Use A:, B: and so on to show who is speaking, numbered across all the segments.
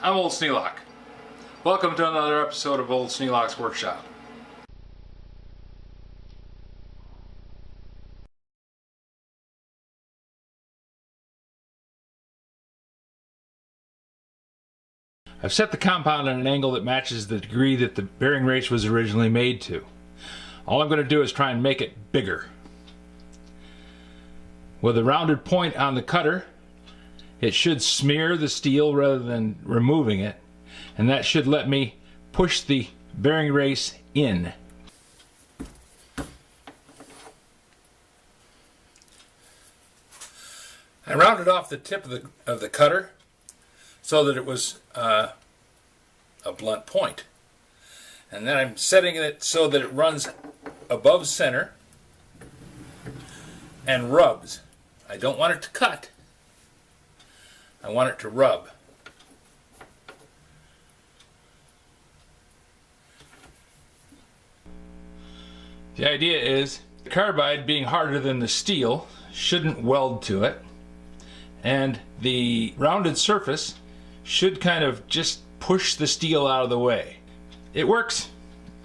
A: I'm Old Sneelock. Welcome to another episode of Old Sneelock's Workshop. I've set the compound at an angle that matches the degree that the bearing race was originally made to. All I'm going to do is try and make it bigger. With a rounded point on the cutter, it should smear the steel rather than removing it, and that should let me push the bearing race in. I rounded off the tip of the cutter so that it was a blunt point. And then I'm setting it so that it runs above center and rubs. I don't want it to cut. I want it to rub. The idea is the carbide, being harder than the steel, shouldn't weld to it, and the rounded surface should kind of just push the steel out of the way. It works.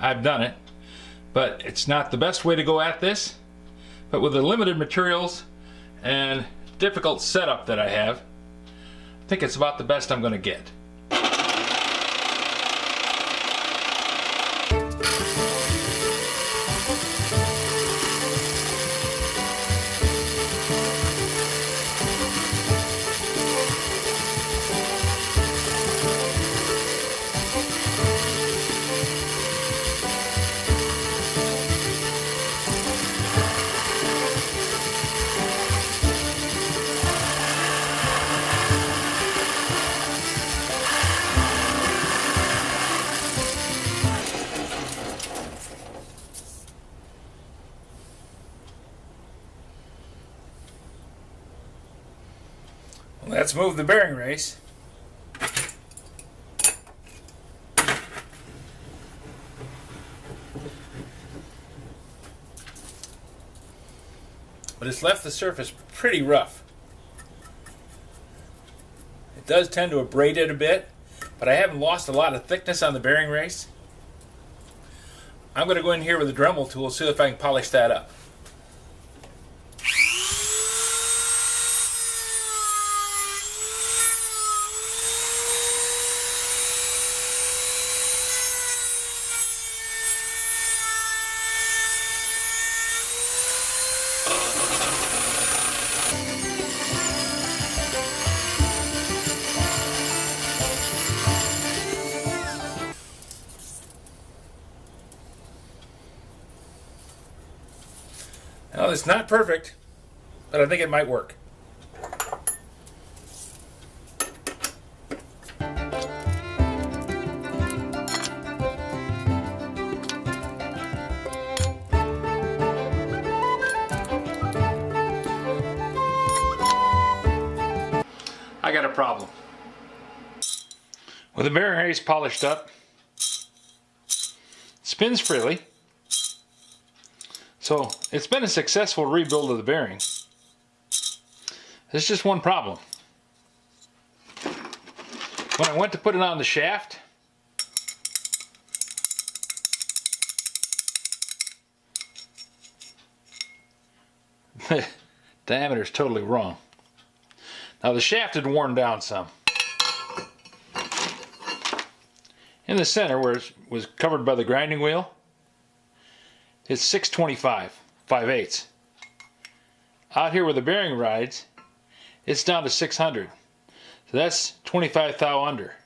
A: I've done it, but it's not the best way to go at this. But with the limited materials and difficult setup that I have, I think it's about the best I'm going to get. Let's move the bearing race. But it's left the surface pretty rough. It does tend to abrade it a bit, but I haven't lost a lot of thickness on the bearing race. I'm going to go in here with a Dremel tool and see if I can polish that up. Well, it's not perfect, but I think it might work. I got a problem. With the bearing race polished up, it spins freely. So it's been a successful rebuild of the bearing. There's just one problem. When I went to put it on the shaft, the diameter is totally wrong. Now the shaft had worn down some. In the center, where it was covered by the grinding wheel, it's 625, 5/8. Out here where the bearing rides, it's down to 600. So that's 25 thou under.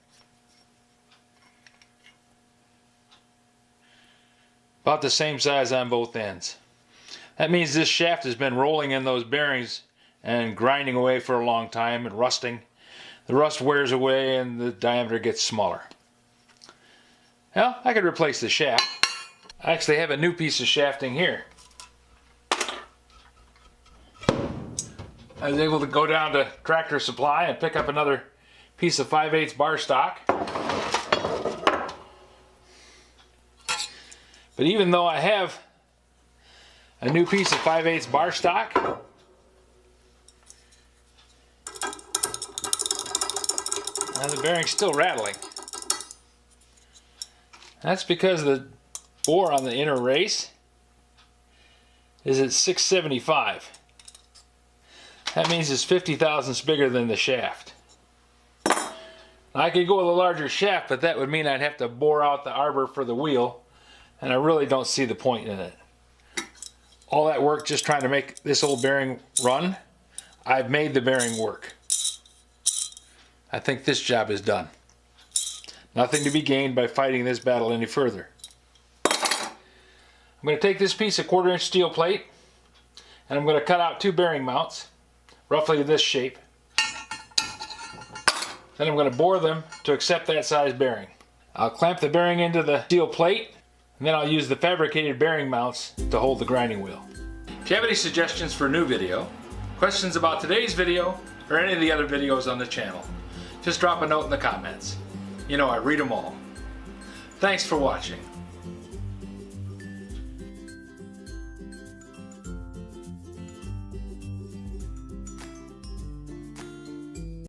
A: About the same size on both ends. That means this shaft has been rolling in those bearings and grinding away for a long time and rusting. The rust wears away and the diameter gets smaller. Well, I could replace the shaft. I actually have a new piece of shafting here. I was able to go down to Tractor Supply and pick up another piece of 5/8 bar stock. But even though I have a new piece of 5/8 bar stock, Now the bearing's still rattling. That's because the bore on the inner race is at 675. That means it's 50 thousandths bigger than the shaft. I could go with a larger shaft, but that would mean I'd have to bore out the arbor for the wheel, and I really don't see the point in it. All that work just trying to make this old bearing run, I've made the bearing work. I think this job is done. Nothing to be gained by fighting this battle any further. I'm going to take this piece of 1/4-inch steel plate, and I'm going to cut out 2 bearing mounts, roughly this shape. Then I'm going to bore them to accept that size bearing. I'll clamp the bearing into the steel plate, and then I'll use the fabricated bearing mounts to hold the grinding wheel. If you have any suggestions for a new video, questions about today's video, or any of the other videos on the channel, just drop a note in the comments. You know I read them all. Thanks for watching.